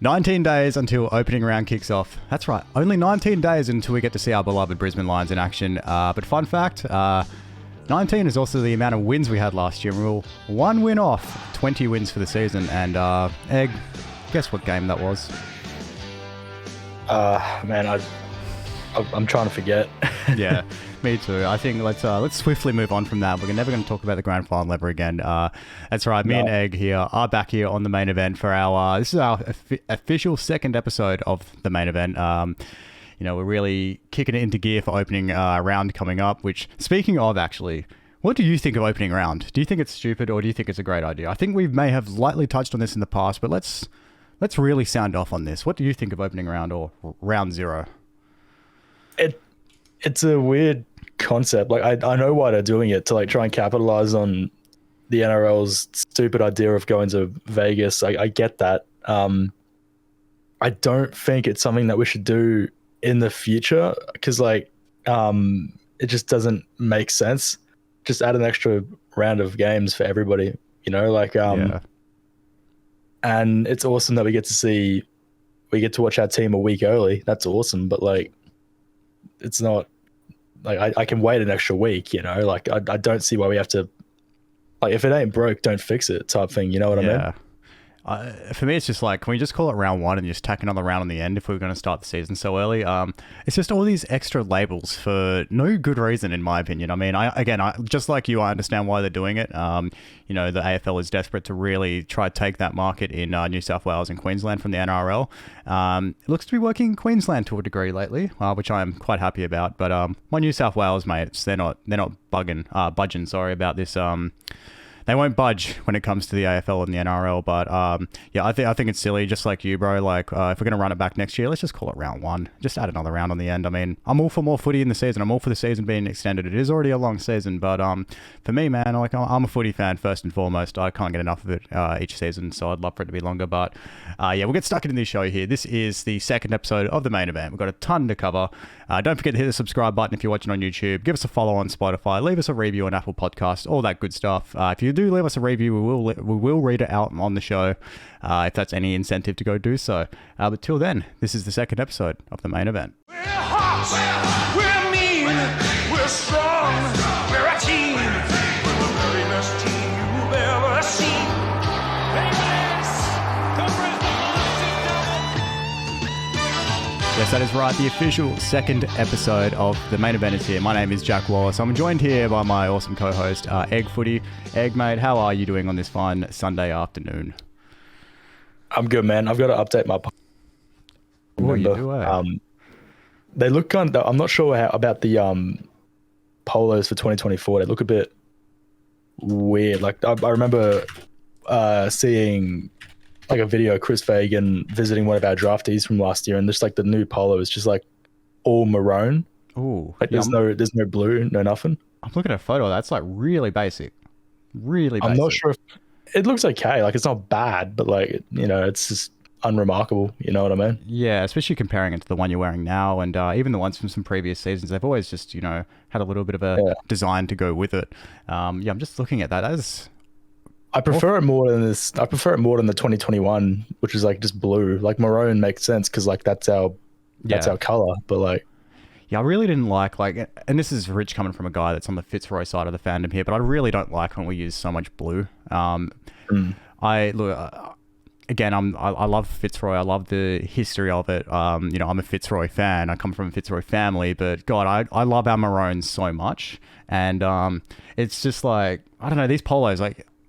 19 days until opening round kicks off. That's right, only 19 days until we get to see our beloved Brisbane Lions in action. But fun fact, 19 is also the amount of wins we had last year. We were one win off 20 wins for the season. And Egg, guess what game that was? Man, I'm trying to forget. Yeah, me too. I think let's swiftly move on from that. We're never going to talk about the grand final ever again. That's right. Me and Egg here are back here on the main event for our. This is our official second episode of the main event. We're really kicking it into gear for opening round coming up. Which, speaking of, actually, what do you think of opening round? Do you think it's stupid or do you think it's a great idea? I think we may have lightly touched on this in the past, but let's really sound off on this. What do you think of opening round or round zero? It's a weird concept. Like I know why they're doing it, to like try and capitalize on the NRL's stupid idea of going to Vegas. I get that. I don't think it's something that we should do in the future because it just doesn't make sense. Just add an extra round of games for everybody, yeah. And it's awesome that we get to watch our team a week early. That's awesome, but it's not like I can wait an extra week, I don't see why we have to, if it ain't broke, don't fix it type thing. You know what I mean? For me, it's just can we just call it round one and just tack another round on the end if we were going to start the season so early? It's just all these extra labels for no good reason, in my opinion. I mean, I just like you, I understand why they're doing it. The AFL is desperate to really try to take that market in New South Wales and Queensland from the NRL. It looks to be working in Queensland to a degree lately, which I am quite happy about. But my New South Wales mates, they're not budging about this. They won't budge when it comes to the AFL and the NRL, but I think it's silly, just like you, bro. If we're going to run it back next year, let's just call it round one. Just add another round on the end. I mean, I'm all for more footy in the season. I'm all for the season being extended. It is already a long season, but for me, man, I'm a footy fan first and foremost. I can't get enough of it each season, so I'd love for it to be longer. But we'll get stuck into this show here. This is the second episode of the main event. We've got a ton to cover. Don't forget to hit the subscribe button if you're watching on YouTube. Give us a follow on Spotify. Leave us a review on Apple Podcasts. All that good stuff. If you do leave us a review, we will read it out on the show if that's any incentive to go do so. But till then, this is the second episode of the main event. We're hot, we're mean, we're strong, we're a team. We're the very best team you've ever seen. Yes, that is right. The official second episode of the main event is here. My name is Jack Wallace. I'm joined here by my awesome co-host, Egg Footy. Egg, mate, how are you doing on this fine Sunday afternoon? I'm good, man. I've got to update my. What you do? They look kind of. I'm not sure about the polos for 2024. They look a bit weird. I remember seeing a video of Chris Fagan visiting one of our draftees from last year, and just the new polo is just all maroon. Ooh, there's no blue, no nothing. I'm looking at a photo. That's really basic. Really basic. I'm not sure if it looks okay. It's not bad, but it's just unremarkable. You know what I mean? Yeah, especially comparing it to the one you're wearing now, and even the ones from some previous seasons. They've always just had a little bit of a design to go with it. I'm just looking at that. That is. I prefer it more than this. I prefer it more than the 2021, which is just blue. Maroon makes sense because that's our color. But I really didn't like and this is rich coming from a guy that's on the Fitzroy side of the fandom here, but I really don't like when we use so much blue. I love Fitzroy. I love the history of it. I'm a Fitzroy fan. I come from a Fitzroy family, but God, I love our maroons so much, and it's just I don't know, these polos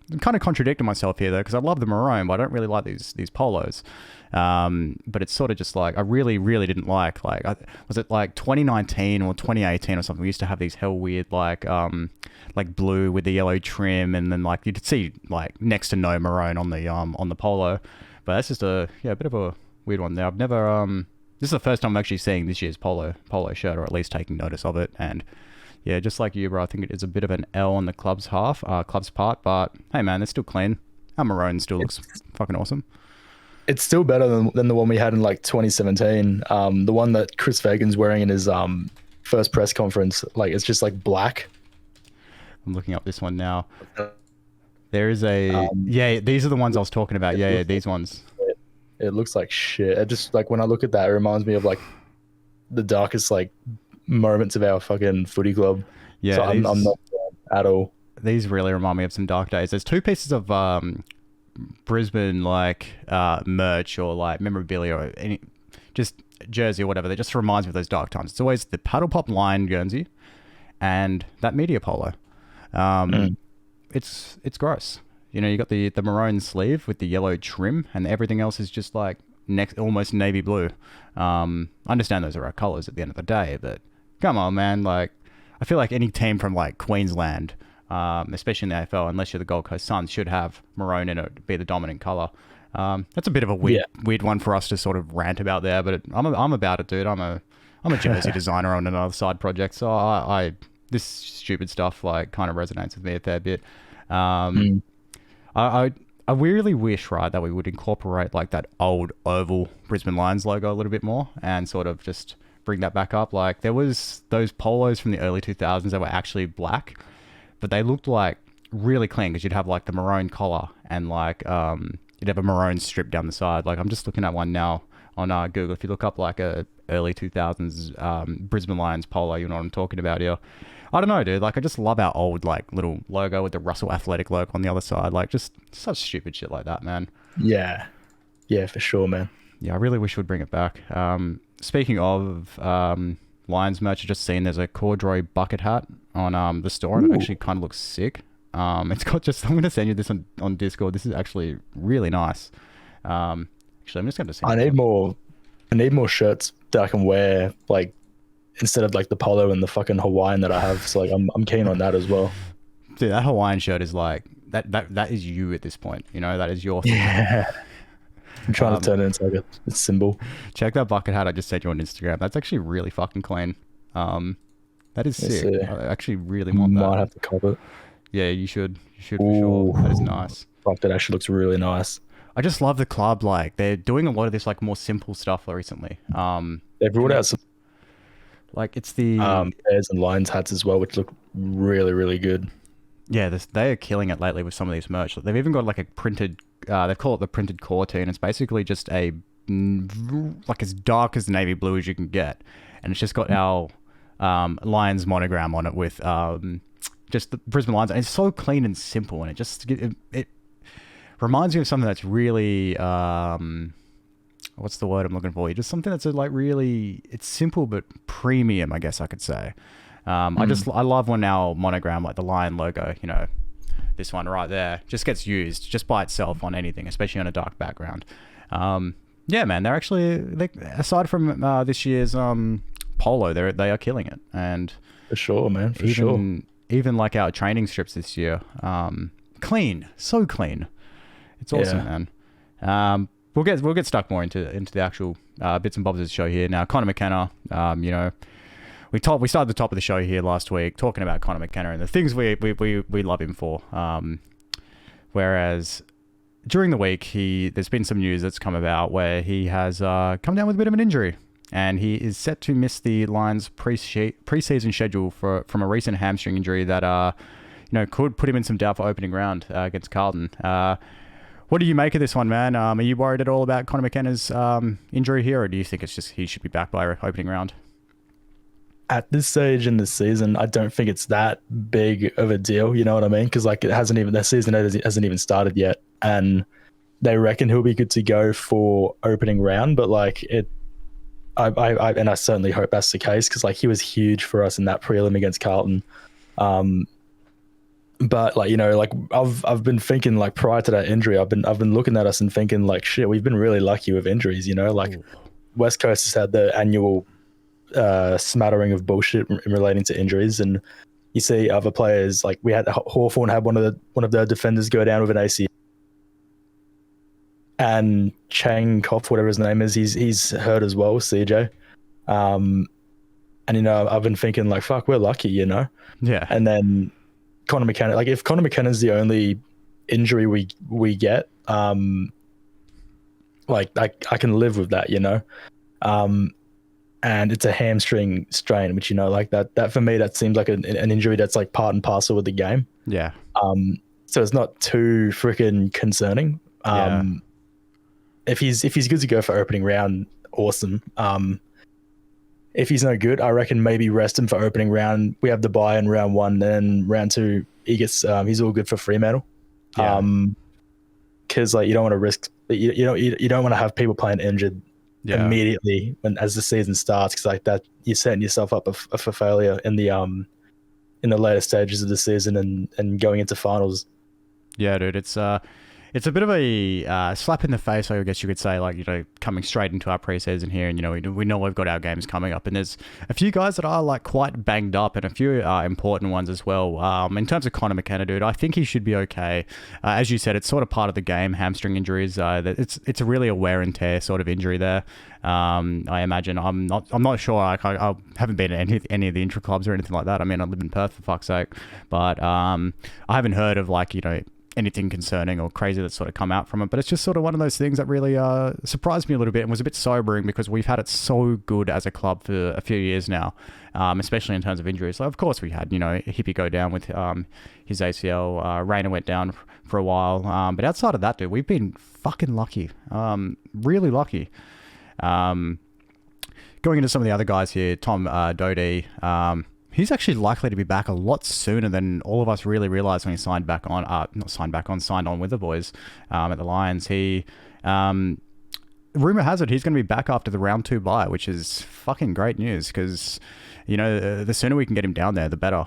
I'm kind of contradicting myself here though, because I love the maroon, but I don't really like these polos. But it's sort of just I really, really didn't like was it 2019 or 2018 or something? We used to have these hell weird blue with the yellow trim, and then you'd see next to no maroon on the polo. But that's just a bit of a weird one there. I've never this is the first time I'm actually seeing this year's polo shirt, or at least taking notice of it. And yeah, just like you, bro, I think it is a bit of an L on the club's part, but hey, man, it's still clean. Our maroon still looks fucking awesome. It's still better than the one we had in 2017. The one that Chris Fagan's wearing in his first press conference, it's just black. I'm looking up this one now. There is a these are the ones I was talking about. Yeah, these ones. It looks like shit. It just like when I look at that, it reminds me of like the darkest like moments of our fucking footy club. Yeah, So I'm not at all. these really remind me of some dark days. There's two pieces of Brisbane like merch or like memorabilia or any just jersey or whatever that just reminds me of those dark times. It's always the paddle pop line Guernsey and that media polo. It's gross. You know, you got the maroon sleeve with the yellow trim, and everything else is just like almost navy blue. I understand those are our colours at the end of the day, but come on, man. Like, I feel like any team from like Queensland, especially in the AFL, unless you're the Gold Coast Suns, should have maroon in it, be the dominant colour. That's a bit of a weird one for us to sort of rant about there, but I'm about it, dude. I'm a jersey designer on another side project, so I this stupid stuff like kind of resonates with me a fair bit. I really wish, right, that we would incorporate like that old oval Brisbane Lions logo a little bit more and sort of just bring that back up. Like there was those polos from the early 2000s that were actually black, but they looked like really clean because you'd have like the maroon collar and like you'd have a maroon strip down the side. Like I'm just looking at one now on Google. If you look up like a early 2000s Brisbane Lions polo, you know what I'm talking about here. I don't know, dude. Like, I just love our old, like, little logo with the Russell Athletic logo on the other side. Like, just such stupid shit like that, man. Yeah. Yeah, for sure, man. Yeah, I really wish we'd bring it back. Speaking of Lions merch, I just seen there's a corduroy bucket hat on the store, and it actually kind of looks sick. It's got just... I'm going to send you this on Discord. This is actually really nice. Actually, I'm just going to send I need more shirts that I can wear, like, instead of like the polo and the fucking Hawaiian that I have. So like I'm keen on that as well. Dude, that Hawaiian shirt is like that is you at this point. You know, that is your thing. Yeah. I'm trying to turn it into like a symbol. Check that bucket hat I just sent you on Instagram. That's actually really fucking clean. That is sick. I actually really want that. Might have to cop it. Yeah, you should. You should for sure. That is nice. Fuck, that actually looks really nice. I just love the club. Like they're doing a lot of this like more simple stuff recently. They brought out some like it's the Bears and Lions hats as well, which look really, really good. Yeah, they are killing it lately with some of these merch. They've even got like a printed, they call it the printed core tee, and it's basically just a, like as dark as navy blue as you can get. And it's just got our Lions monogram on it with just the Brisbane Lions. And it's so clean and simple, and it reminds me of something that's really, what's the word I'm looking for? Just something that's like really, it's simple but premium, I guess I could say. I love when our monogram, like the lion logo, you know, this one right there, just gets used just by itself on anything, especially on a dark background. Yeah, man, they're actually, aside from this year's polo, they are killing it. And for sure, man, for sure. Even like our training strips this year, clean, so clean. It's awesome, man. We'll get stuck more into the actual bits and bobs of the show here. Now, Connor McKenna, you know, we started the top of the show here last week talking about Connor McKenna and the things we love him for. Whereas during the week, there's been some news that's come about where he has come down with a bit of an injury, and he is set to miss the Lions preseason schedule from a recent hamstring injury that you know, could put him in some doubt for opening round against Carlton. What do you make of this one, man? Are you worried at all about Connor McKenna's injury here, or do you think it's just he should be back by opening round? At this stage in the season, I don't think it's that big of a deal. You know what I mean? Because like the season hasn't even started yet, and they reckon he'll be good to go for opening round. But like I certainly hope that's the case, because like he was huge for us in that prelim against Carlton. But like, you know, like I've been thinking, like, prior to that injury, I've been looking at us and thinking like, shit, we've been really lucky with injuries, you know, like West Coast has had the annual smattering of bullshit relating to injuries, and you see other players, like we had Hawthorn had one of the defenders go down with an ACL, and Chang Koff, whatever his name is, he's hurt as well, CJ. And you know, I've been thinking like, fuck, we're lucky, you know. Yeah. And then Connor McKenna, like if Connor McKenna's the only injury we get, like I can live with that, you know. And it's a hamstring strain, which, you know, like that for me, that seems like an injury that's like part and parcel with the game. Yeah. So it's not too freaking concerning. if he's good to go for opening round, awesome. If he's no good, I reckon maybe rest him for opening round. We have the bye in round 1, then round 2 he's all good for Fremantle. Yeah. Because like you don't want to risk, you don't want to have people playing injured immediately as the season starts, because like that you're setting yourself up for failure in the later stages of the season and going into finals. Yeah, dude, it's a bit of a slap in the face, I guess you could say, like, coming straight into our preseason here, and we know we've got our games coming up, and there's a few guys that are like quite banged up, and a few important ones as well. In terms of Connor McKenna, dude, I think he should be okay. As you said, it's sort of part of the game. Hamstring injuries, it's a really a wear and tear sort of injury there. I imagine. I'm not sure. I haven't been at any of the intra clubs or anything like that. I mean, I live in Perth, for fuck's sake, but I haven't heard of like anything concerning or crazy that's sort of come out from it, but it's just sort of one of those things that really surprised me a little bit and was a bit sobering, because we've had it so good as a club for a few years now, especially in terms of injuries. Like, of course we had Hippie go down with his ACL, Rayner went down for a while, but outside of that, dude, we've been fucking lucky, really lucky. Going into some of the other guys here, Tom Doty, he's actually likely to be back a lot sooner than all of us really realised when he signed on with the boys at the Lions. Rumour has it he's going to be back after the round 2 bye, which is fucking great news, because, the sooner we can get him down there, the better.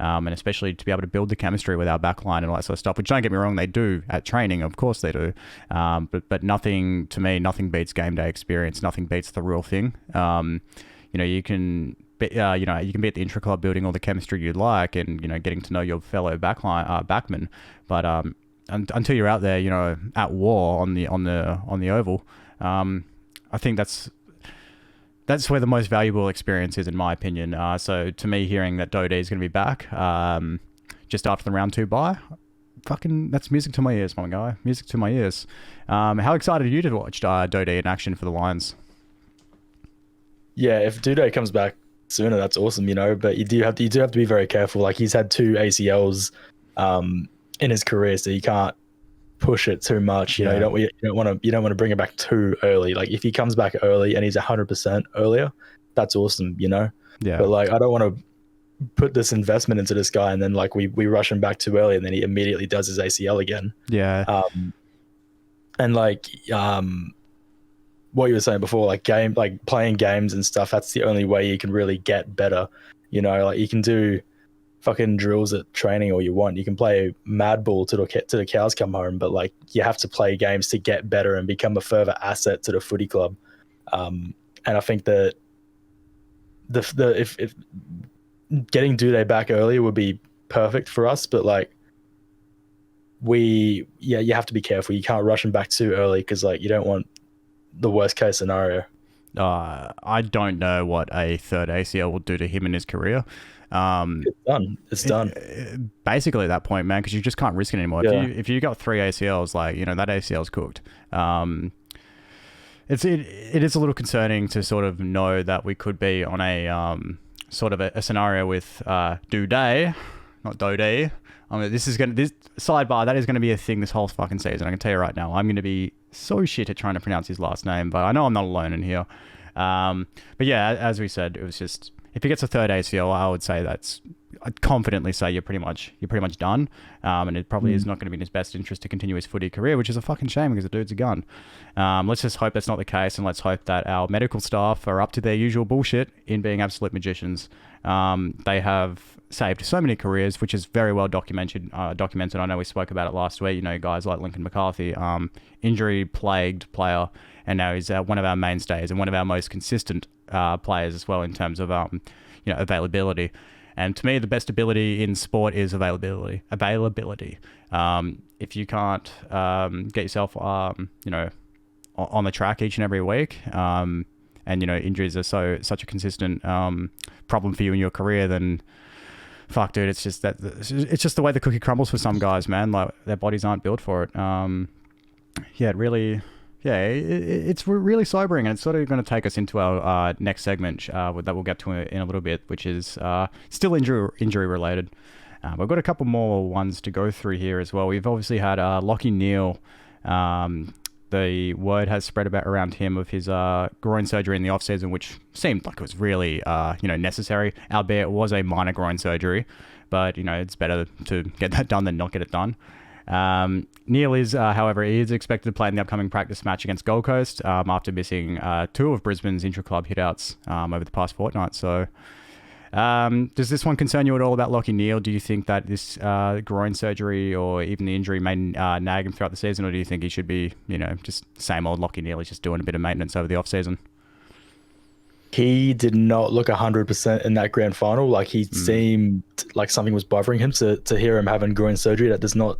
And especially to be able to build the chemistry with our backline and all that sort of stuff, which, don't get me wrong, they do at training, of course they do. But nothing beats game day experience. Nothing beats the real thing. You can be at the intra club building all the chemistry you like, and getting to know your fellow backmen. But until you're out there, at war on the oval, I think that's where the most valuable experience is, in my opinion. So to me, hearing that Dode is going to be back just after the round 2 bye, fucking, that's music to my ears, my guy. Music to my ears. How excited are you to watch Dode in action for the Lions? Yeah, if Duday comes back sooner, that's awesome, but you do have to be very careful. Like, he's had 2 ACLs in his career, so you can't push it too much. You don't want to bring it back too early. Like, if he comes back early and he's 100% earlier, that's awesome, Yeah. But like, I don't want to put this investment into this guy and then like we rush him back too early and then he immediately does his ACL again. Yeah. And like what you were saying before, like playing games and stuff, that's the only way you can really get better. Like, you can do fucking drills at training all you want. You can play mad ball till the cows come home, but like, you have to play games to get better and become a further asset to the footy club. And I think that if getting Duday back earlier would be perfect for us, but like, you have to be careful. You can't rush him back too early, because like, you don't want the worst case scenario. I don't know what a third ACL will do to him in his career. It's done. Basically at that point, man, because you just can't risk it anymore. Yeah. If you got 3 ACLs, like, that ACL's cooked. It is a little concerning to sort of know that we could be on a sort of a scenario with Duday, not Dode. This sidebar, that is going to be a thing this whole fucking season. I can tell you right now. I'm going to be so shit at trying to pronounce his last name, but I know I'm not alone in here. But yeah, as we said, it was just, if he gets a third ACL, I would say I'd confidently say you're pretty much done. And it probably is not going to be in his best interest to continue his footy career, which is a fucking shame because the dude's a gun. Let's just hope that's not the case, and let's hope that our medical staff are up to their usual bullshit in being absolute magicians. They have saved so many careers, which is very well documented. I know we spoke about it last week. Guys like Lincoln McCarthy, injury-plagued player, and now he's one of our mainstays and one of our most consistent players as well in terms of availability. And to me, the best ability in sport is availability. If you can't get yourself on the track each and every week, and injuries are such a consistent problem for you in your career, then fuck, dude, it's just the way the cookie crumbles for some guys, man. Like, their bodies aren't built for it. It's really sobering, and it's sort of going to take us into our next segment that we'll get to in a little bit, which is still injury related. We've got a couple more ones to go through here as well. We've obviously had Lachie Neale the word has spread about around him of his groin surgery in the off season, which seemed like it was really necessary, albeit it was a minor groin surgery. But it's better to get that done than not get it done. Neil is, however, he is expected to play in the upcoming practice match against Gold Coast after missing 2 of Brisbane's intra-club hitouts over the past fortnight. So, does this one concern you at all about Lachie Neale? Do you think that this groin surgery or even the injury may nag him throughout the season, or do you think he should be, just same old Lachie Neale, he's just doing a bit of maintenance over the off-season? He did not look 100% in that grand final. Like, he seemed like something was bothering him. To hear him having groin surgery, that does not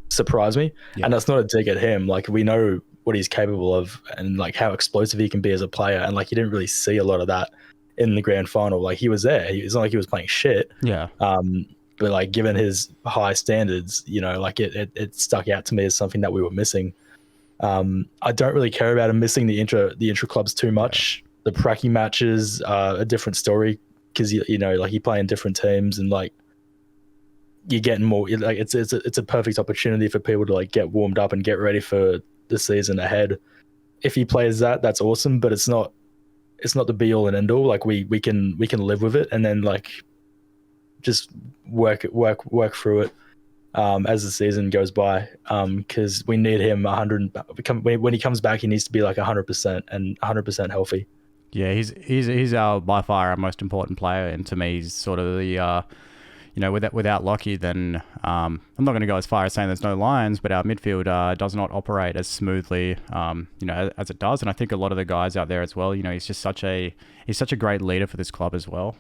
surprise me. Yeah. And that's not a dig at him. Like, we know what he's capable of and like how explosive he can be as a player. And like, you didn't really see a lot of that in the grand final. Like, he was there. It's not like he was playing shit. Yeah. But like, given his high standards, like it stuck out to me as something that we were missing. I don't really care about him missing the intra clubs too much. Yeah. The pracky matches are a different story because like you play in different teams and like you're getting more. Like it's a perfect opportunity for people to like get warmed up and get ready for the season ahead. If he plays that, that's awesome. But it's not the be all and end all. Like we can live with it and then like just work through it as the season goes by. Because we need him 100. When he comes back, he needs to be like 100% and 100% healthy. Yeah, he's our by far our most important player, and to me, he's sort of the without Lachie, then I'm not going to go as far as saying there's no Lions, but our midfield does not operate as smoothly, as it does, and I think a lot of the guys out there as well. He's just such a great leader for this club as well.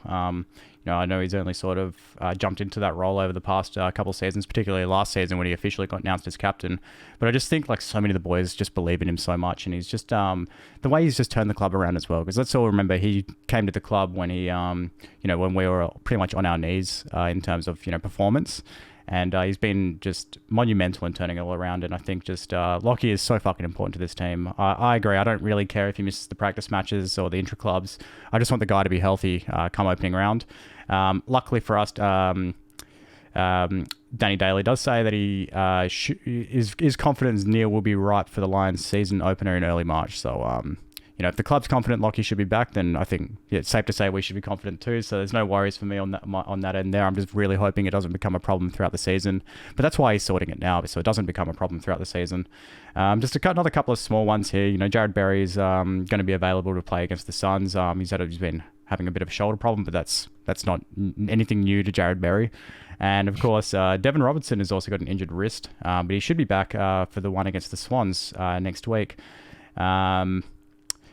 I know he's only sort of jumped into that role over the past couple of seasons, particularly last season when he officially got announced as captain. But I just think like so many of the boys just believe in him so much, and he's just the way he's just turned the club around as well. Because let's all remember he came to the club when he, when we were pretty much on our knees in terms of performance. And he's been just monumental in turning it all around. And I think just Lachie is so fucking important to this team. I agree. I don't really care if he misses the practice matches or the intra-clubs. I just want the guy to be healthy come opening round. Luckily for us, Danny Daly does say that he is confident Neil will be right for the Lions season opener in early March. So, if the club's confident Lachie should be back, then I think it's safe to say we should be confident too. So there's no worries for me on that end there. I'm just really hoping it doesn't become a problem throughout the season. But that's why he's sorting it now, so it doesn't become a problem throughout the season. Just another couple of small ones here. Jared Berry's going to be available to play against the Suns. He's been having a bit of a shoulder problem, but that's not anything new to Jared Berry. And of course, Devon Robertson has also got an injured wrist, but he should be back for the one against the Swans next week.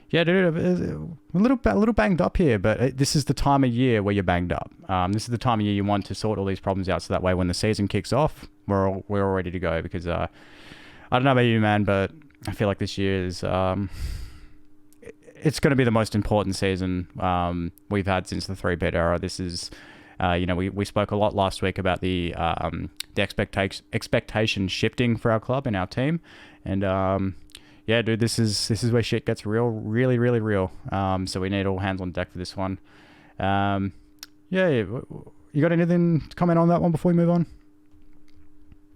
Yeah, dude, a little banged up here, but this is the time of year where you're banged up. This is the time of year you want to sort all these problems out, so that way when the season kicks off, we're all ready to go. Because I don't know about you, man, but I feel like this year is it's going to be the most important season we've had since the 3-peat era. This is, we spoke a lot last week about the expectation shifting for our club and our team, and yeah, dude, this is where shit gets real, really, really real. So we need all hands on deck for this one. Yeah, you got anything to comment on that one before we move on?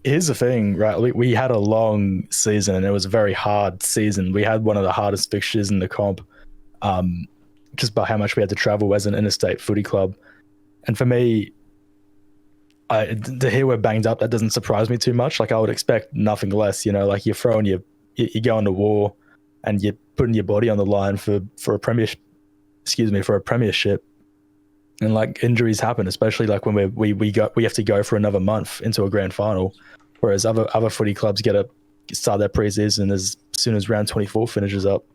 Here's the thing, right? We had a long season and it was a very hard season. We had one of the hardest fixtures in the comp, just by how much we had to travel as an interstate footy club. And for me, to hear we're banged up, that doesn't surprise me too much. Like I would expect nothing less, like you're throwing you're going to war and you're putting your body on the line for a premiership, and like injuries happen, especially like when we have to go for another month into a grand final, whereas other footy clubs start their preseason as soon as round 24 finishes up.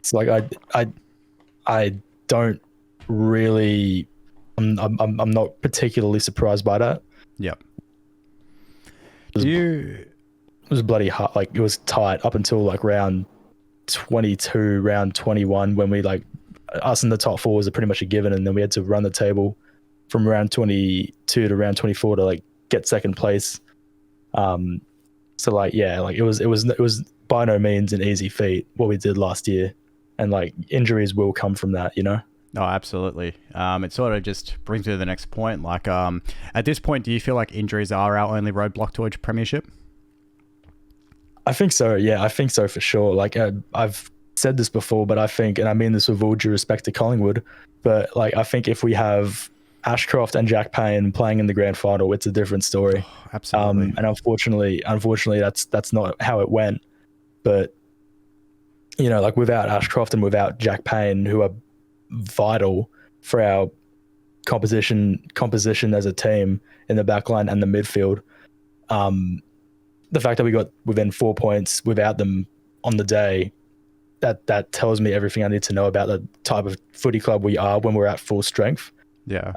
So like I don't really, I'm not particularly surprised by that. Yep. It was bloody hard. Like it was tight up until like round 22, round 21, when we like us in the top four was pretty much a given, and then we had to run the table from round 22 to round 24 to like get second place. So like yeah, like it was by no means an easy feat what we did last year, and like injuries will come from that, Oh, absolutely. It sort of just brings me to the next point. Like at this point, do you feel like injuries are our only roadblock towards premiership? I think so. Yeah, I think so for sure. Like I've said this before, but I think, and I mean this with all due respect to Collingwood, but like I think if we have Ashcroft and Jack Payne playing in the grand final, it's a different story. Absolutely. And unfortunately, that's not how it went. But you know, like without Ashcroft and without Jack Payne, who are vital for our composition as a team in the backline and the midfield, the fact that we got within 4 points without them on the day, that tells me everything I need to know about the type of footy club we are when we're at full strength. Yeah.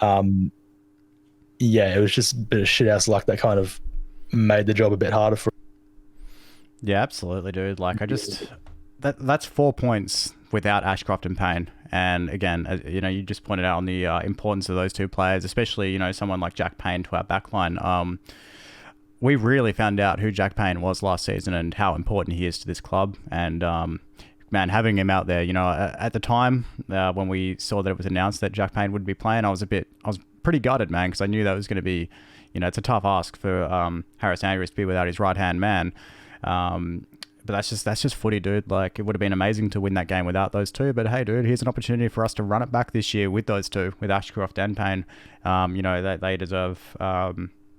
Yeah, it was just a bit of shit ass luck that kind of made the job a bit harder for. Yeah, absolutely, dude. Like that's 4 points without Ashcroft and Payne. And again, you know, you just pointed out on the importance of those two players, especially, you know, someone like Jack Payne to our backline. We really found out who Jack Payne was last season and how important he is to this club. And man, having him out there, you know, at the time when we saw that it was announced that Jack Payne would be playing, I was pretty gutted, man, because I knew that was going to be, you know, it's a tough ask for Harris Andrews to be without his right-hand man. But that's just footy, dude. Like, it would have been amazing to win that game without those two. But hey, dude, here's an opportunity for us to run it back this year with those two, with Ashcroft and Payne. You know, they deserve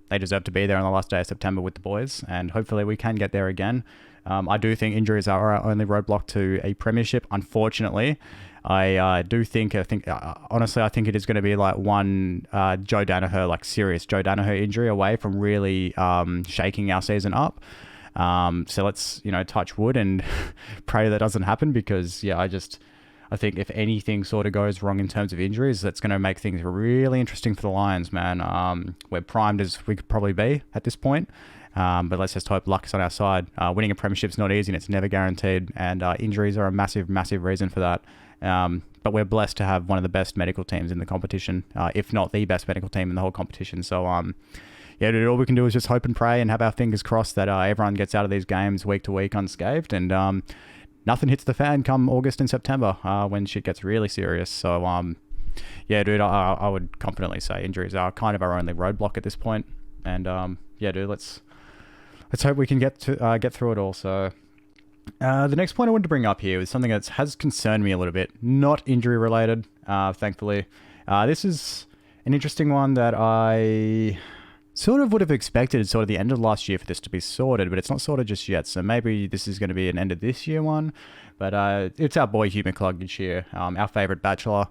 to be there on the last day of September with the boys, and hopefully we can get there again. I do think injuries are our only roadblock to a premiership. Unfortunately, I think honestly, I think it is going to be like one Joe Danaher, like serious Joe Danaher injury away from really shaking our season up. So let's, you know, touch wood and pray that doesn't happen, because yeah, I think if anything sort of goes wrong in terms of injuries, that's going to make things really interesting for the Lions, man. We're primed as we could probably be at this point. But let's just hope luck is on our side. Winning a premiership is not easy and it's never guaranteed. And injuries are a massive, massive reason for that. But we're blessed to have one of the best medical teams in the competition, if not the best medical team in the whole competition. So, yeah, dude, all we can do is just hope and pray and have our fingers crossed that everyone gets out of these games week to week unscathed, and nothing hits the fan come August and September when shit gets really serious. So, yeah, dude, I would confidently say injuries are kind of our only roadblock at this point. And yeah, dude, let's hope we can get through it all. So, the next point I wanted to bring up here is something that has concerned me a little bit, not injury related, thankfully. This is an interesting one that I sort of would have expected sort of the end of last year for this to be sorted, but it's not sorted just yet. So maybe this is going to be an end of this year one. But it's our boy Hugh McCluggage here, our favourite bachelor.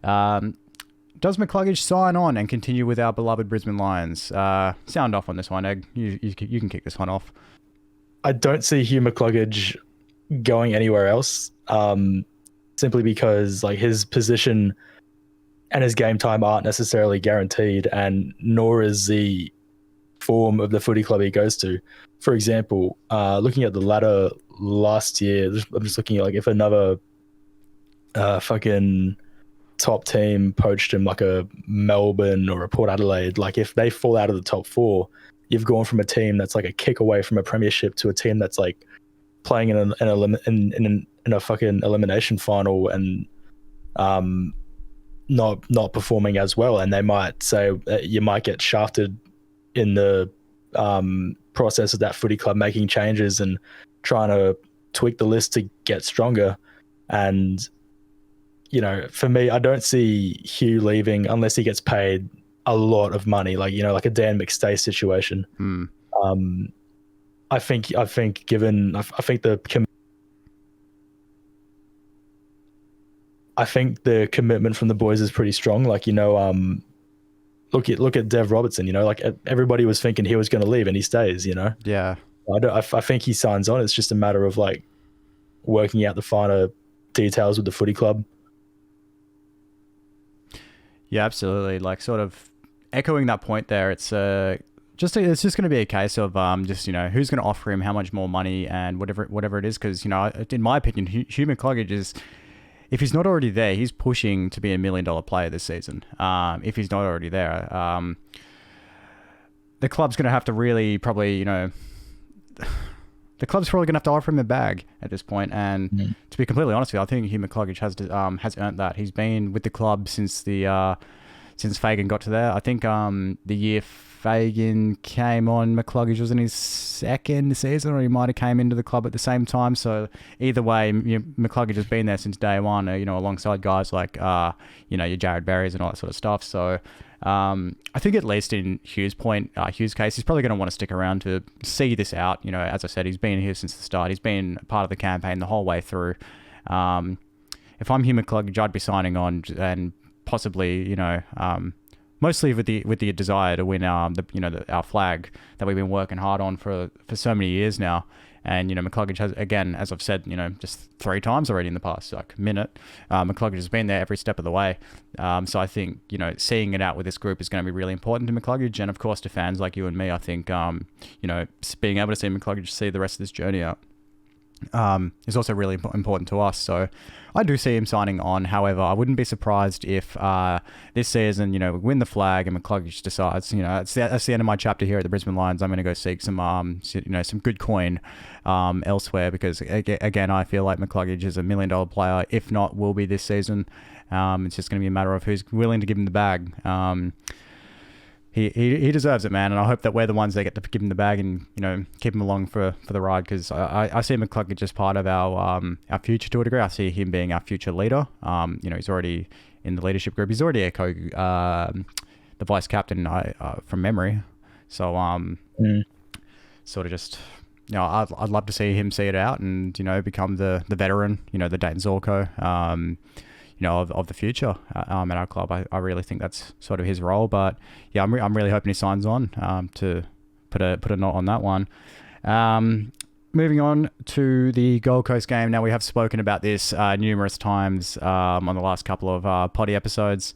Does McCluggage sign on and continue with our beloved Brisbane Lions? Sound off on this one, Egg. You can kick this one off. I don't see Hugh McCluggage going anywhere else, simply because like his position and his game time aren't necessarily guaranteed, and nor is the form of the footy club he goes to. For example, looking at the ladder last year, I'm just looking at like if another fucking top team poached him, like a Melbourne or a Port Adelaide, like if they fall out of the top four, you've gone from a team that's like a kick away from a premiership to a team that's like playing in a fucking elimination final and not performing as well. And they might say you might get shafted in the process of that footy club making changes and trying to tweak the list to get stronger. And you know, for me, I don't see Hugh leaving unless he gets paid a lot of money, like, you know, like a Dan McStay situation. I think the commitment from the boys is pretty strong. Like, you know, look at Dev Robertson. You know, like everybody was thinking he was going to leave, and he stays. You know. Yeah. I think he signs on. It's just a matter of like working out the finer details with the footy club. Yeah, absolutely. Like, sort of echoing that point there, it's just going to be a case of just, you know, who's going to offer him how much more money and whatever it is. Because, you know, in my opinion, Hugh McCluggage is, if he's not already there, he's pushing to be $1 million player this season. If he's not already there, the club's going to have to really probably, you know, the club's probably going to have to offer him a bag at this point. And to be completely honest with you, I think Hugh McCluggage has earned that. He's been with the club since the since Fagan got to there. I think the year Fagan came on, McCluggage was in his second season, or he might have came into the club at the same time. So either way, McCluggage has been there since day one, alongside guys like, your Jared Berries and all that sort of stuff. So I think at least in Hughes' case, he's probably going to want to stick around to see this out. As I said, he's been here since the start. He's been part of the campaign the whole way through. If I'm Hugh McCluggage, I'd be signing on and possibly, mostly with the desire to win our flag that we've been working hard on for so many years now. And McCluggage has, again, as I've said, just 3 times already in the past minute. McCluggage has been there every step of the way. So I think seeing it out with this group is going to be really important to McCluggage, and of course to fans like you and me. I think being able to see McCluggage see the rest of this journey out is also really important to us. So I do see him signing on. However, I wouldn't be surprised if this season, we win the flag and McCluggage decides, that's the end of my chapter here at the Brisbane Lions. I'm going to go seek some good coin elsewhere, because again, I feel like McCluggage is $1 million player, if not will be this season. It's just going to be a matter of who's willing to give him the bag. He deserves it, man, and I hope that we're the ones that get to give him the bag and keep him along for the ride, because I see McCluggage as part of our future to a degree. I see him being our future leader. He's already in the leadership group. He's already the vice captain from memory. So sort of just I'd love to see him see it out and become the veteran, the Dayton Zorko. Of the future at our club. I really think that's sort of his role. But yeah, I'm really hoping he signs on to put a knot on that one. Moving on to the Gold Coast game. Now, we have spoken about this numerous times on the last couple of potty episodes,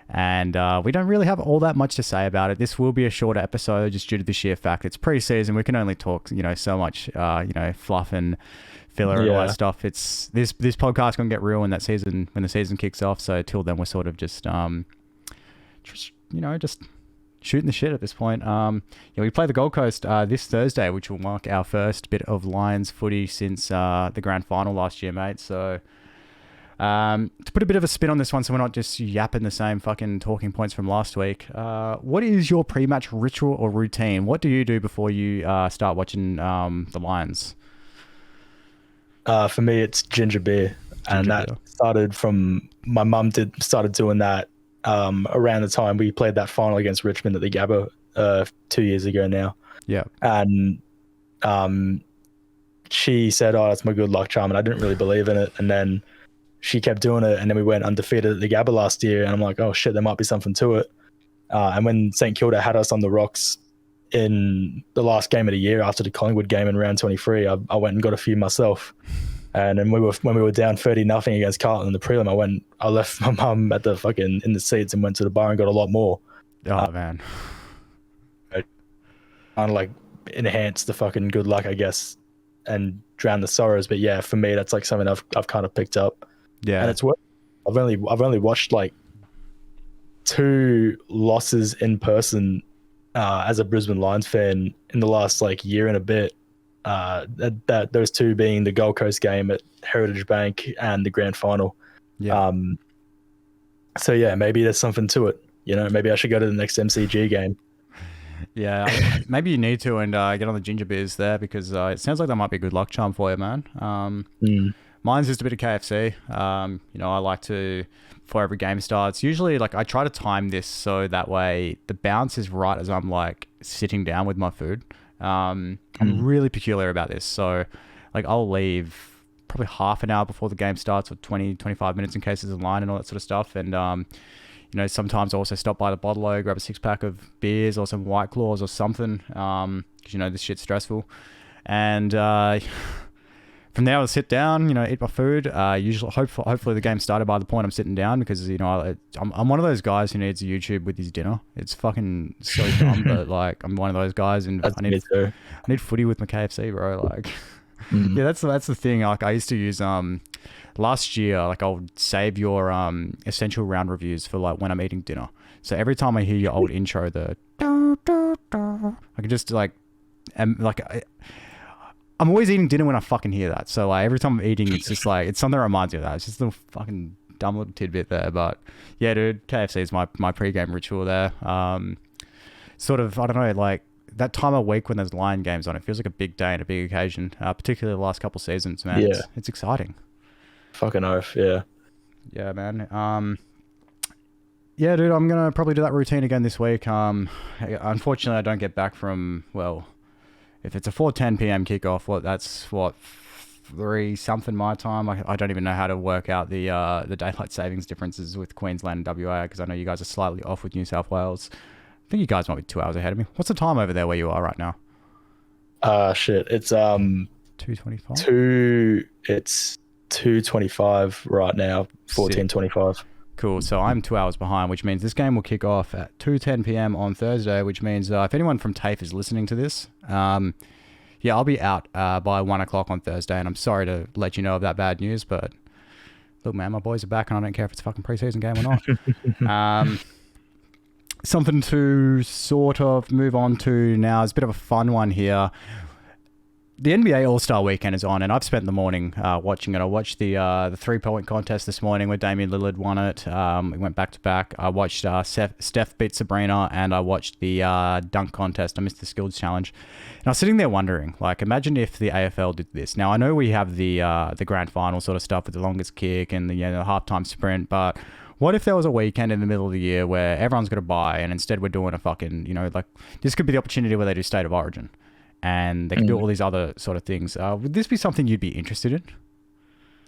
and we don't really have all that much to say about it. This will be a shorter episode just due to the sheer fact it's pre-season. We can only talk so much fluff and filler and all that stuff. It's this podcast gonna get real when the season kicks off. So till then, we're sort of just shooting the shit at this point. We play the Gold Coast this Thursday, which will mark our first bit of Lions footy since the grand final last year, mate. So to put a bit of a spin on this one, so we're not just yapping the same fucking talking points from last week. What is your pre-match ritual or routine? What do you do before you start watching the Lions? For me, it's ginger beer, and that started from my mum started doing that around the time we played that final against Richmond at the Gabba 2 years ago now. Yeah, and she said, "Oh, that's my good luck charm," and I didn't really believe in it. And then she kept doing it, and then we went undefeated at the Gabba last year, and I'm like, "Oh shit, there might be something to it." And when St Kilda had us on the rocks in the last game of the year after the Collingwood game in round 23, I went and got a few myself. And then when we were down 30-0 against Carlton in the prelim, I left my mum at in the seats and went to the bar and got a lot more. Oh man. Kind of like enhance the fucking good luck, I guess, and drown the sorrows. But yeah, for me, that's like something I've kind of picked up. Yeah. And it's what I've only watched like 2 losses in person as a Brisbane Lions fan in the last like year and a bit. That those 2 being the Gold Coast game at Heritage Bank and the grand final. Yeah. So yeah, maybe there's something to it. Maybe I should go to the next MCG game. Yeah, maybe you need to and get on the ginger beers there, because it sounds like that might be a good luck charm for you, man. Mine's just a bit of KFC. I like to, before every game starts, usually like I try to time this so that way the bounce is right as I'm like sitting down with my food. I'm really peculiar about this. So like I'll leave probably half an hour before the game starts, or 20, 25 minutes in case there's a line and all that sort of stuff. And, sometimes I also stop by the bottle-o, grab a 6-pack of beers or some White Claws or something. Cause this shit's stressful. And, from there, I'll sit down, eat my food. Usually, hopefully the game started by the point I'm sitting down, because I'm one of those guys who needs YouTube with his dinner. It's fucking so dumb, but like I'm one of those guys, and I need footy with my KFC, bro. Like, yeah, that's the thing. Like I used to use last year, like I'll save your essential round reviews for like when I'm eating dinner. So every time I hear your old intro, I can just I'm always eating dinner when I fucking hear that. So like every time I'm eating, it's just like, it's something that reminds me of that. It's just a little fucking dumb little tidbit there, but yeah, dude, KFC is my pre-game ritual there. Sort of, I don't know, like that time of week when there's Lion games on, it feels like a big day and a big occasion, particularly the last couple seasons, man. Yeah. It's exciting. Fucking oath, yeah. Yeah, man. Yeah, dude, I'm going to probably do that routine again this week. Unfortunately, I don't get back from, well, if it's a 4:10 p.m. kickoff, that's 3 something my time. I don't even know how to work out the daylight savings differences with Queensland and WA, because I know you guys are slightly off with New South Wales. I think you guys might be 2 hours ahead of me. What's the time over there where you are right now? Shit. It's 2:25. It's 2:25 right now. 14:25. Cool. So I'm 2 hours behind, which means this game will kick off at 2:10 p.m. on Thursday, which means if anyone from TAFE is listening to this, yeah, I'll be out by 1 o'clock on Thursday, and I'm sorry to let you know of that bad news, but look, man, my boys are back, and I don't care if it's a fucking preseason game or not. Something to sort of move on to now is a bit of a fun one here. The NBA All-Star Weekend is on, and I've spent the morning watching it. I watched the three-point contest this morning where Damian Lillard won it. We went back-to-back. I watched Steph beat Sabrina, and I watched the dunk contest. I missed the skills challenge. And I was sitting there wondering, like, imagine if the AFL did this. Now, I know we have the grand final sort of stuff with the longest kick and the halftime sprint, but what if there was a weekend in the middle of the year where everyone's got to buy, and instead we're doing a fucking, like, this could be the opportunity where they do State of Origin. And they can do all these other sort of things. Would this be something you'd be interested in?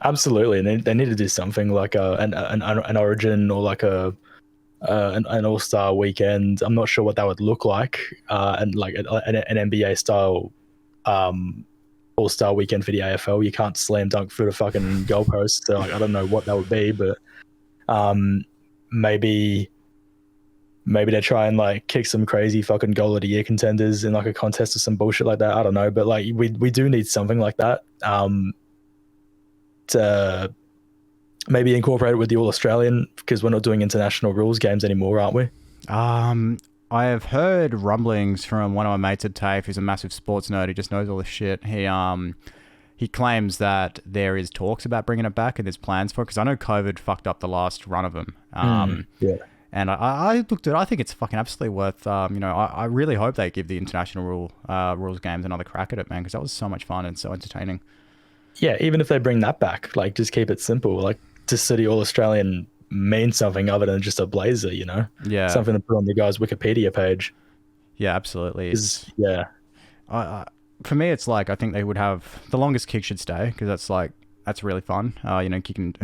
Absolutely, and they need to do something like an Origin or like an All-Star weekend. I'm not sure what that would look like, and like an NBA style All-Star weekend for the AFL. You can't slam dunk through the fucking goalpost. So like, I don't know what that would be, but maybe they try and like kick some crazy fucking goal of the year contenders in like a contest or some bullshit like that. I don't know, but like we do need something like that to maybe incorporate it with the All Australian, because we're not doing international rules games anymore, aren't we? I have heard rumblings from one of my mates at TAFE, who's a massive sports nerd who just knows all this shit. He claims that there is talks about bringing it back and there's plans for it, because I know COVID fucked up the last run of them. Yeah. And I looked at it. I think it's fucking absolutely worth, I really hope they give the international rules games another crack at it, man, because that was so much fun and so entertaining. Yeah, even if they bring that back, like just keep it simple. Like just so the All-Australian means something other than just a blazer, Yeah. Something to put on the guy's Wikipedia page. Yeah, absolutely. Yeah. For me, it's like, I think they would have, the longest kick should stay, because that's really fun, kicking,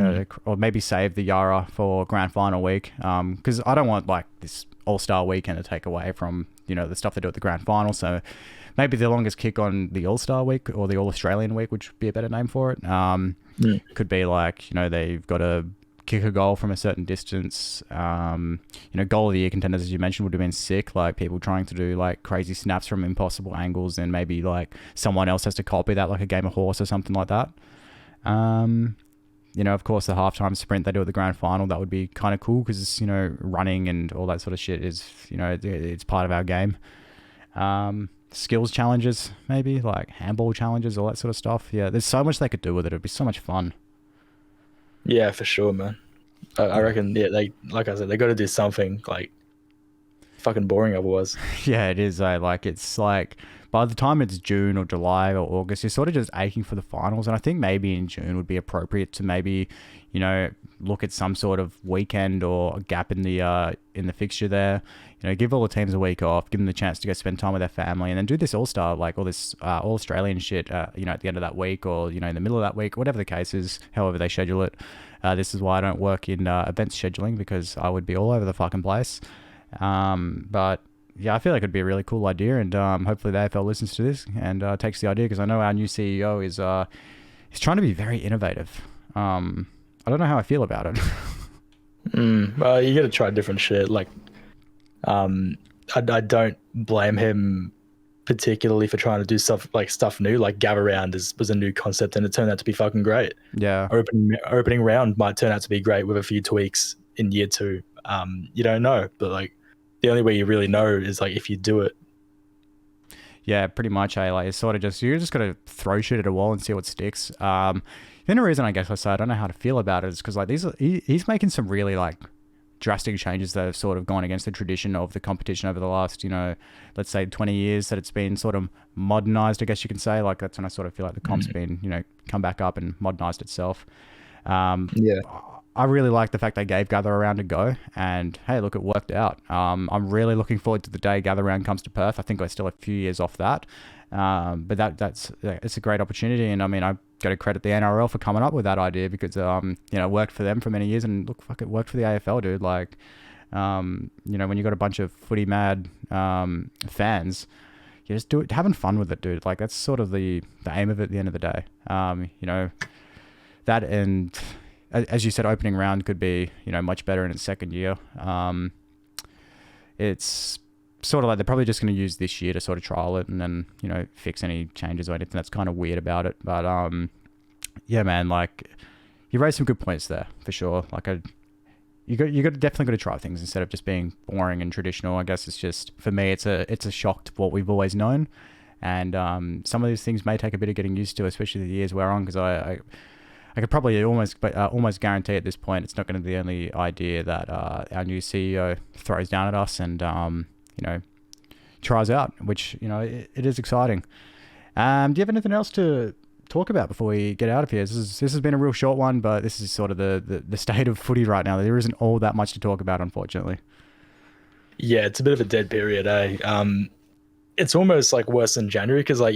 or maybe save the Yara for grand final week, because I don't want like this All-Star weekend to take away from, the stuff they do at the grand final. So maybe the longest kick on the All-Star week or the All-Australian week, which would be a better name for it. Could be like, they've got to kick a goal from a certain distance. Goal of the year contenders, as you mentioned, would have been sick. Like people trying to do like crazy snaps from impossible angles, and maybe like someone else has to copy that, like a game of horse or something like that. Of course, the halftime sprint they do at the grand final, that would be kind of cool, because, running and all that sort of shit is, it's part of our game. Skills challenges, maybe, like handball challenges, all that sort of stuff. Yeah, there's so much they could do with it. It'd be so much fun. Yeah, for sure, man. I reckon, they, like I said, they got to do something. Like, fucking boring otherwise. Yeah, it is. It's like, by the time it's June or July or August, you're sort of just aching for the finals. And I think maybe in June would be appropriate to maybe, look at some sort of weekend or a gap in the fixture there. Give all the teams a week off, give them the chance to go spend time with their family, and then do this All-Star, like all this All-Australian shit, at the end of that week, or, in the middle of that week, whatever the case is, however they schedule it. This is why I don't work in events scheduling, because I would be all over the fucking place. But yeah, I feel like it'd be a really cool idea, and hopefully the AFL listens to this and takes the idea, because I know our new CEO is trying to be very innovative. I don't know how I feel about it. Well, you got to try different shit. Like, I don't blame him particularly for trying to do stuff new. Like Gather Round was a new concept, and it turned out to be fucking great. Yeah. Opening round might turn out to be great with a few tweaks in year 2. You don't know, but like the only way you really know is like if you do it. Yeah, pretty much. Like it's sort of just, you're just got to throw shit at a wall and see what sticks. The only reason I guess I say I don't know how to feel about it is because like he's making some really like drastic changes that have sort of gone against the tradition of the competition over the last, let's say 20 years that it's been sort of modernized, I guess you can say. Like that's when I sort of feel like the comp's been, come back up and modernized itself. Yeah. I really like the fact they gave Gather Around a go, and hey, look, it worked out. I'm really looking forward to the day Gather Around comes to Perth. I think we're still a few years off that. But it's a great opportunity, and I mean, I've got to credit the NRL for coming up with that idea because it worked for them for many years, and look, fuck, it worked for the AFL, dude. Like, when you got a bunch of footy mad fans, you just do it, having fun with it, dude. Like that's sort of the aim of it at the end of the day. That, and as you said, opening round could be much better in its second year. It's sort of like they're probably just going to use this year to sort of trial it and then fix any changes or anything that's kind of weird about it. But yeah, man, like you raised some good points there for sure. Like you definitely got to try things instead of just being boring and traditional. I guess it's just, for me, it's a shock to what we've always known, and some of these things may take a bit of getting used to, especially the years we're on, because I could probably almost guarantee at this point it's not going to be the only idea that our new CEO throws down at us and tries out, which it is exciting. Do you have anything else to talk about before we get out of here? This has been a real short one, but this is sort of the state of footy right now. There isn't all that much to talk about, unfortunately. Yeah, it's a bit of a dead period, eh? It's almost like worse than January because, like,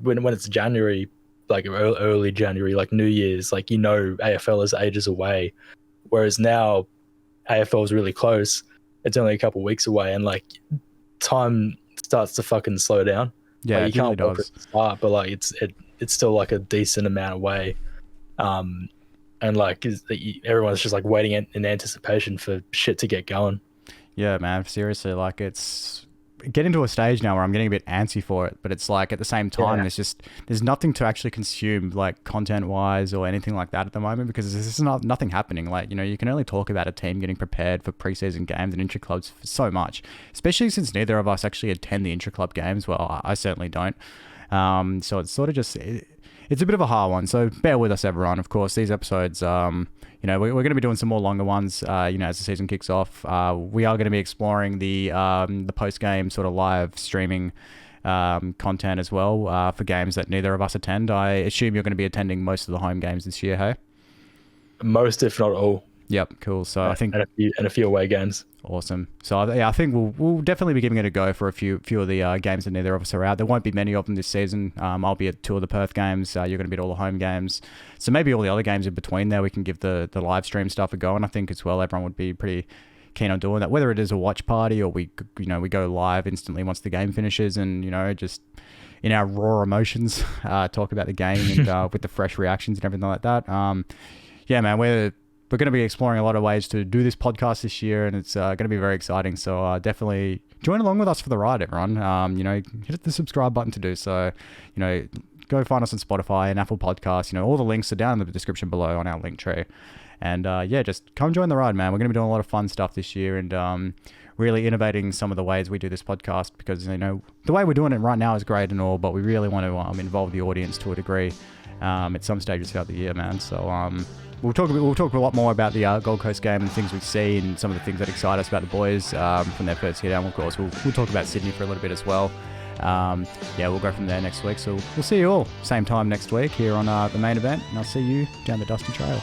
when it's January, like early January, like New Year's, like AFL is ages away, whereas now AFL is really close. It's only a couple of weeks away, and like time starts to fucking slow down. Yeah, like, it really does. Start, but like it's still like a decent amount away, and like everyone's just like waiting in anticipation for shit to get going. Yeah, man, seriously, like it's getting to a stage now where I'm getting a bit antsy for it, but it's like at the same time, there's nothing to actually consume like content wise or anything like that at the moment because there's just nothing happening. Like, you can only talk about a team getting prepared for preseason games and intra-clubs so much, especially since neither of us actually attend the intra-club games. Well, I certainly don't. So it's sort of just, it's a bit of a hard one. So bear with us, everyone. Of course, these episodes, we're going to be doing some more longer ones, as the season kicks off. We are going to be exploring the post-game sort of live streaming content as well for games that neither of us attend. I assume you're going to be attending most of the home games this year, hey? Most, if not all. Yep, cool. So I think and a few away games. Awesome. So yeah, I think we'll definitely be giving it a go for a few of the games that neither of us are out. There won't be many of them this season. I'll be at 2 of the Perth games. You're going to be at all the home games. So maybe all the other games in between there, we can give the live stream stuff a go. And I think as well, everyone would be pretty keen on doing that, whether it is a watch party or we go live instantly once the game finishes and just in our raw emotions talk about the game and with the fresh reactions and everything like that. Yeah, man, we're going to be exploring a lot of ways to do this podcast this year, and it's going to be very exciting. So definitely join along with us for the ride, everyone. Hit the subscribe button to do so. Go find us on Spotify and Apple Podcasts. All the links are down in the description below on our link tree. And just come join the ride, man. We're going to be doing a lot of fun stuff this year and really innovating some of the ways we do this podcast because, the way we're doing it right now is great and all, but we really want to involve the audience to a degree at some stages throughout the year, man. So we'll talk a lot more about the Gold Coast game and things we see and some of the things that excite us about the boys from their first hit down. Of course, we'll talk about Sydney for a little bit as well. We'll go from there next week. So we'll see you all same time next week here on the main event, and I'll see you down the Dusty Trail.